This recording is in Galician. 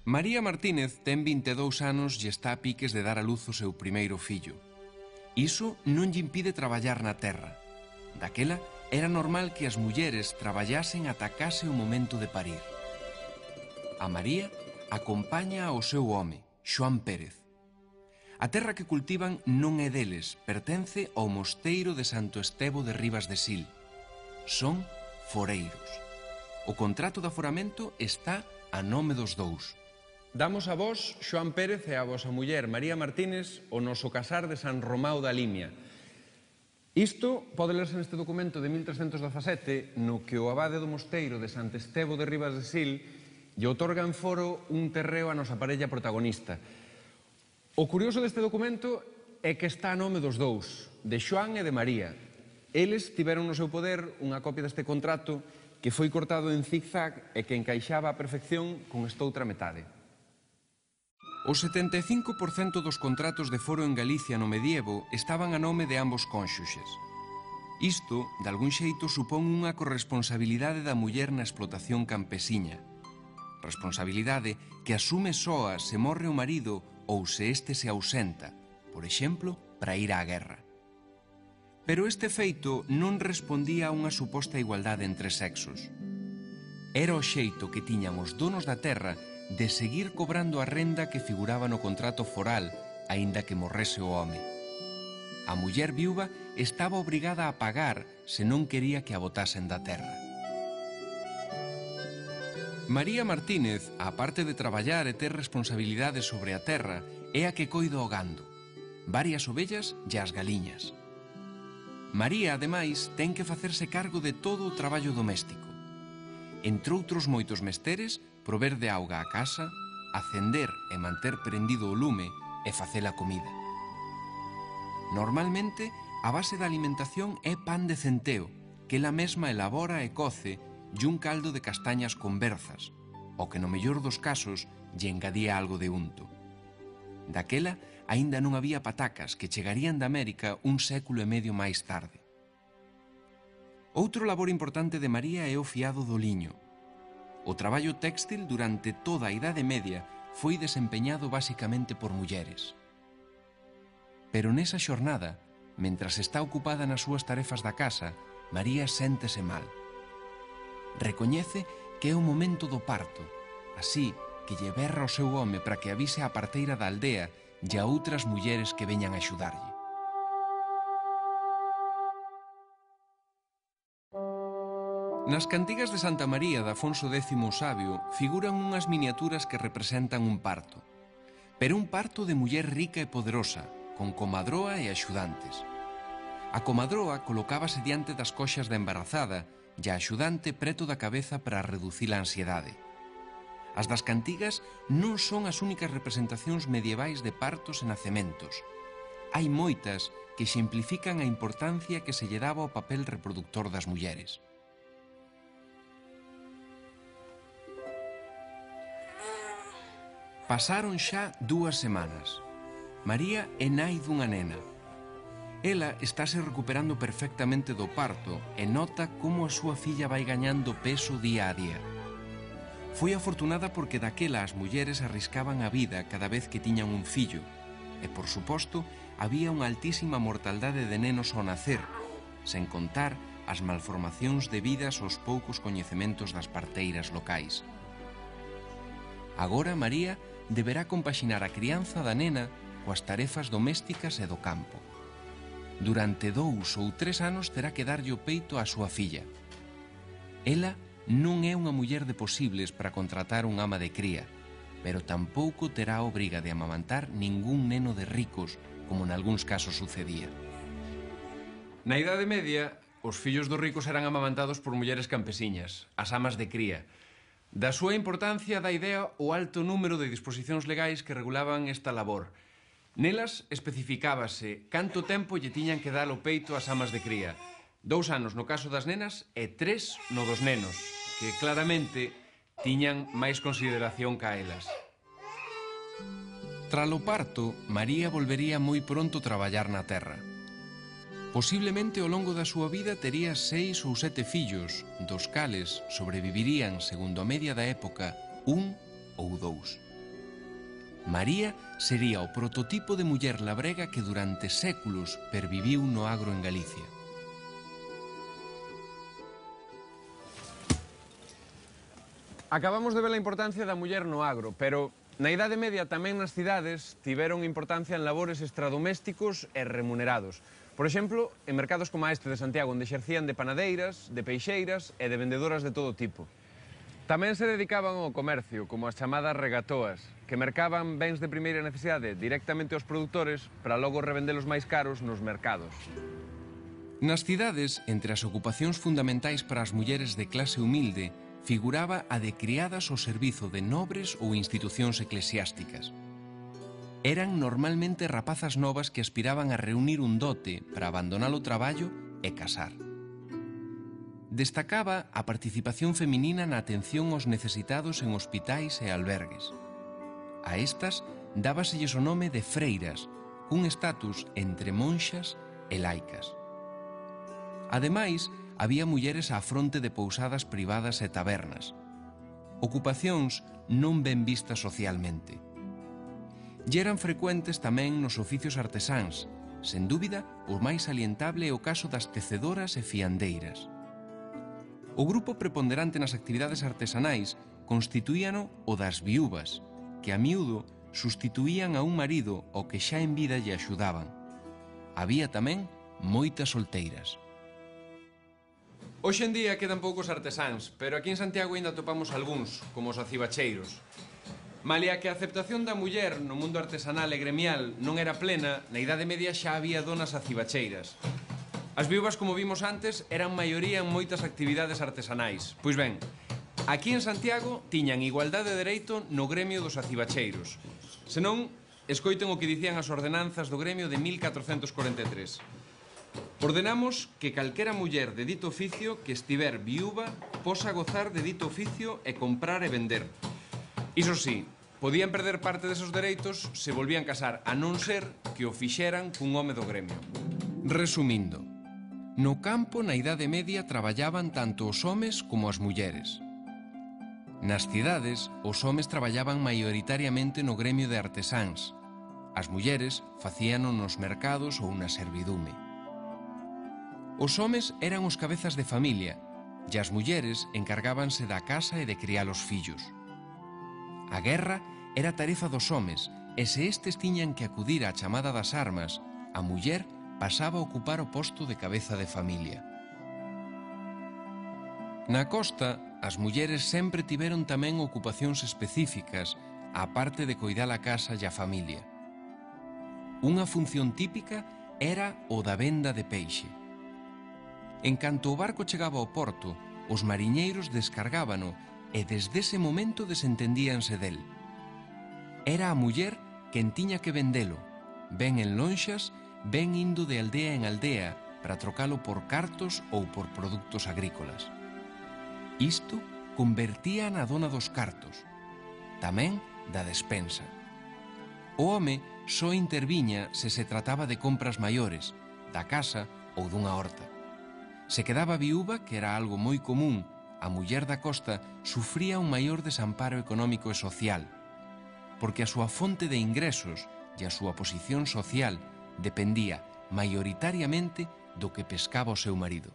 María Martínez ten 22 anos e está a piques de dar a luz o seu primeiro fillo. Iso non lle impide traballar na terra. Daquela, era normal que as mulleres traballasen ata case o momento de parir. A María acompaña ao seu home, Xoán Pérez. A terra que cultivan non é deles, pertence ao mosteiro de Santo Estevo de Ribas de Sil. Son foreiros. O contrato de aforamento está a nome dos dous. Damos a vos, Xoán Pérez, e a vosa muller, María Martínez, o noso casar de San Romao da Limia. Isto pode lerse neste documento de 1317, no que o abade do mosteiro de Santo Estevo de Ribas de Sil lle outorga en foro un terreo a nosa parella protagonista. O curioso deste documento é que está a nome dos dous, de Xoán e de María. Eles tiveron no seu poder unha copia deste contrato que foi cortado en zigzag e que encaixaba a perfección con estoutra metade. O 75% dos contratos de foro en Galicia no medievo estaban a nome de ambos cónxuxes. Isto, de algún xeito, supón unha corresponsabilidade da muller na explotación campesiña. Responsabilidade que asume soa se morre o marido ou se este se ausenta, por exemplo, para ir á guerra. Pero este feito non respondía a unha suposta igualdade entre sexos. Era o xeito que tiñan os donos da terra de seguir cobrando a renda que figuraba no contrato foral, aínda que morrese o home. A muller viúva estaba obrigada a pagar se non quería que a botasen da terra. María Martínez, á parte de traballar e ter responsabilidades sobre a terra, é a que coida o gando, varias ovellas e as galiñas. María, ademais, ten que facerse cargo de todo o traballo doméstico. Entre outros moitos mesteres, prover de auga a casa, acender e manter prendido o lume e facer a comida. Normalmente, a base da alimentación é pan de centeo, que ela mesma elabora e coce, e un caldo de castañas con berzas, o que no mellor dos casos lle engadía algo de unto. Daquela, aínda non había patacas que chegarían de América un século e medio máis tarde. Outro labor importante de María é o fiado do liño. O traballo téxtil durante toda a Idade Media foi desempeñado basicamente por mulleres. Pero nesa xornada, mentras está ocupada nas súas tarefas da casa, María séntese mal. Recoñece que é o momento do parto, así que lle berra o seu home para que avise a parteira da aldea e a outras mulleres que veñan a axudarlle. Nas cantigas de Santa María de Afonso X o Sabio figuran unhas miniaturas que representan un parto, pero un parto de muller rica e poderosa, con comadroa e axudantes. A comadroa colocábase diante das coxas da embarazada e a axudante preto da cabeza para reducir a ansiedade. As das cantigas non son as únicas representacións medievais de partos e nacementos. Hai moitas que exemplifican a importancia que se lle daba ao papel reproductor das mulleres. Pasaron xa 2 semanas. María é nai dunha nena. Ela estáse recuperando perfectamente do parto e nota como a súa filla vai gañando peso día a día. Foi afortunada porque daquela as mulleres arriscaban a vida cada vez que tiñan un fillo e, por suposto, había unha altísima mortaldade de nenos ao nacer, sen contar as malformacións debidas aos poucos coñecementos das parteiras locais. Agora María deberá compaxinar a crianza da nena coas tarefas domésticas e do campo. Durante 2 ou 3 anos terá que darlle o peito á súa filla. Ela non é unha muller de posibles para contratar un ama de cría, pero tampouco terá a obriga de amamantar ningún neno de ricos, como nalgúns casos sucedía. Na Idade Media, os fillos dos ricos eran amamantados por mulleres campesiñas, as amas de cría. Da súa importancia dá idea o alto número de disposicións legais que regulaban esta labor. Nelas especificábase canto tempo lle tiñan que dar o peito ás amas de cría. 2 anos no caso das nenas e 3 no dos nenos, que claramente tiñan máis consideración ca elas. Tralo parto, María volvería moi pronto a traballar na terra. Posiblemente ao longo da súa vida tería 6 ou 7 fillos, dos cales sobrevivirían, segundo a media da época, 1 ou 2. María sería o prototipo de muller labrega que durante séculos perviviu no agro en Galicia. Acabamos de ver a importancia da muller no agro, pero na Idade Media tamén nas cidades tiveron importancia en labores extradomésticos e remunerados. Por exemplo, en mercados como este de Santiago, onde exercían de panadeiras, de peixeiras e de vendedoras de todo tipo. Tamén se dedicaban ao comercio, como as chamadas regatoas, que mercaban bens de primeira necesidade directamente aos produtores para logo revendelos máis caros nos mercados. Nas cidades, entre as ocupacións fundamentais para as mulleres de clase humilde, figuraba a de criadas ao servizo de nobres ou institucións eclesiásticas. Eran normalmente rapazas novas que aspiraban a reunir un dote para abandonar o traballo e casar. Destacaba a participación feminina na atención aos necesitados en hospitais e albergues. A estas dábaselles o nome de freiras, cun estatus entre monxas e laicas. Ademais, había mulleres á fronte de pousadas privadas e tabernas, ocupacións non ben vistas socialmente. E eran frecuentes tamén nos oficios artesáns, sen dúbida o máis salientable é o caso das tecedoras e fiandeiras. O grupo preponderante nas actividades artesanais constituíano o das viúvas, que a miúdo sustituían a un marido ao que xa en vida lle axudaban. Había tamén moitas solteiras. Hoxe en día quedan poucos artesáns, pero aquí en Santiago ainda topamos algúns, como os acibacheiros. Malia que a aceptación da muller no mundo artesanal e gremial non era plena, na Idade Media xa había donas acibacheiras. As viúvas, como vimos antes, eran maioría en moitas actividades artesanais. Pois ben, aquí en Santiago tiñan igualdade de dereito no gremio dos acibacheiros. Senón, escoiten o que dicían as ordenanzas do gremio de 1443. Ordenamos que calquera muller de dito oficio que estiver viúva posa gozar de dito oficio e comprar e vender. Iso sí, podían perder parte desos dereitos se volvían casar, a non ser que o fixeran cun home do gremio. Resumindo, no campo na Idade Media traballaban tanto os homes como as mulleres. Nas cidades, os homes traballaban maioritariamente no gremio de artesáns. As mulleres facíano nos mercados ou na servidume. Os homes eran os cabezas de familia e as mulleres encargábanse da casa e de criar os fillos. A guerra era tarefa dos homes e se estes tiñan que acudir á chamada das armas, a muller pasaba a ocupar o posto de cabeza de familia. Na costa, as mulleres sempre tiveron tamén ocupacións específicas, á parte de coidar a casa e a familia. Unha función típica era o da venda de peixe. En canto o barco chegaba ao porto, os mariñeiros descargábano e desde ese momento desentendíanse del. Era a muller quen tiña que vendelo, ben en lonxas, ben indo de aldea en aldea para trocalo por cartos ou por produtos agrícolas. Isto convertía na dona dos cartos, tamén da despensa. O home só interviña se se trataba de compras maiores, da casa ou dunha horta. Se quedaba viúva, que era algo moi común, a muller da costa sufría un maior desamparo económico e social, porque a súa fonte de ingresos e a súa posición social dependía maioritariamente do que pescaba o seu marido.